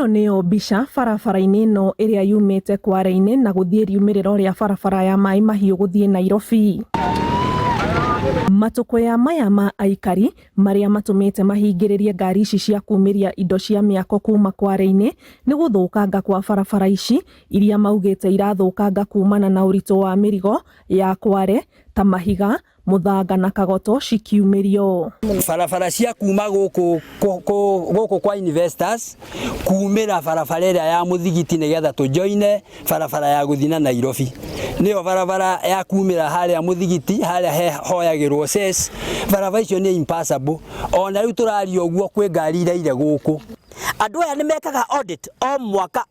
Ino niyo mbica barabara-inĩ ĩno ĩrĩa yumĩte Kware-inĩ na gũthiĩ riumĩrĩro rĩa barabara ya Mai Mahiũ gũthiĩ Nairobi. Matũkũya maya ma aikari marĩa matũmĩte mahingĩrĩrie ngari ici cia kumĩria indo cia mĩako kuma Kware-inĩ nĩ gũthũkanga kwa barabara ici iria maugĩte irathũkanga kumana na ũritũ wa mĩrigo ya Kware ta Mahiga, Mũthanga na Kagoto cikiumĩrio. Barabara cia kuma gũkũ kwa investors kumĩra barabara ĩrĩa ya Mũthigiti nĩgetha tũjoine barabara ya gũthiĩ na Nairobi. Nĩyo barabara ya kumĩra harĩa Mũthigiti harĩa hoyagĩrwo cess. Barabara icio nĩ impassable. Ona rĩu tũraria ũguo kwĩ ngari iraire gũkũ. Andũ aya nĩ mekaga audit o mwaka.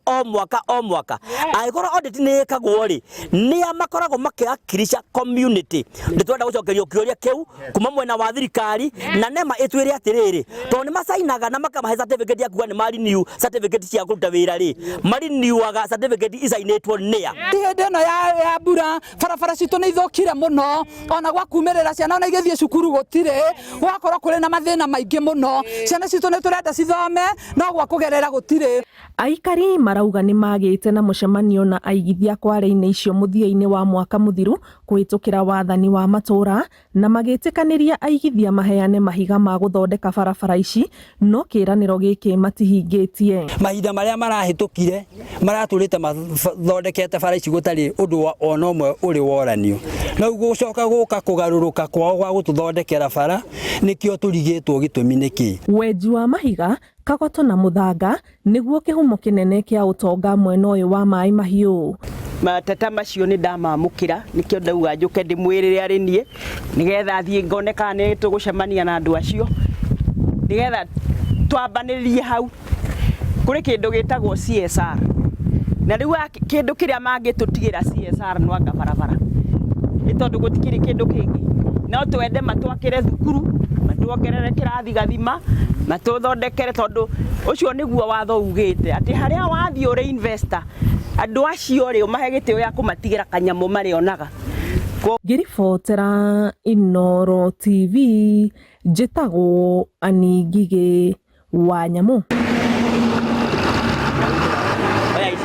Angĩkorwo audit nĩ ĩkagwo rĩ, nĩ makoragwo makĩakirisha community. Ndĩtwenda gũcokerio kĩũria kĩu kuma mwena wa thirikari na nema ĩtwĩre atĩrĩrĩ, tondũ nĩ masainaga na makamahe certificate ya kuga nĩ marenew certificate cia kũruta wĩra rĩ, marenewaga certificate isainĩtwo nĩa. Hĩndĩ ĩno ya mbura barabara citũ nĩ ithũkire mũno, ona gwakumĩrĩra ciana ona igĩthiĩ cukuru gũtirĩ, gwakorwo kũrĩ na mathĩna maingĩ mũno. Ciana citũ nĩ tũrenda cithome no gwa kũgerera gũtirĩ. Aikari marauga nĩ magĩte na mũcemanio na aigithia Kware-inĩ icio mũthia-inĩ wa mwaka mũthiru kũhĩtũkĩra wathani wa matũra na magĩtĩkanĩria aigithia maheane mahiga ma gũthondeka barabara ici, no kĩranĩro gĩkĩ matihingĩtie. Mahinda marĩa marahĩtũkire maratũrĩte mathondekete bara ici gũtarĩ ũndũ ona ũmwe ũrĩ woranio. Na gũcoka gũka kũgarũrũka kwao gwa gũtũthondekera bara nĩkĩo tũrigĩtwo gĩtũmi nĩkĩ. Wenji wa mahiga, Kagoto na Mũthanga nĩguo kĩhumo kĩnene kĩa ũtonga mwena ũyũ wa Mai Mahiũ. Mateta macio nĩ ndamamũkĩra nĩkĩo ndauga njũke ndĩmwĩrĩre arĩ niĩ nĩgetha thiĩ ngone kana nĩ tũgũcemania na andũ acio nĩgetha twambanĩrĩrie hau. Kũrĩ kĩndũ gĩtagwo CSR na rĩu kĩndũ kĩrĩa mangĩtũtigĩra CSR no anga barabara, nĩ tondũ gũtikĩrĩ kĩndũ kĩngĩ. No twende matwakĩre thukuru, matwongerere kĩrathi gathima, matũthondekere, tondũ ũcio nĩguo watho ugĩte atĩ harĩa wathiĩ ũrĩ investor andũ acio rĩ ũmahe gĩtĩo ya kũmatigĩra kanyamũ marĩonaga. Ngĩribotera Inooro TV, njĩtagwo Anĩ Ngigĩ wa Nyamũ.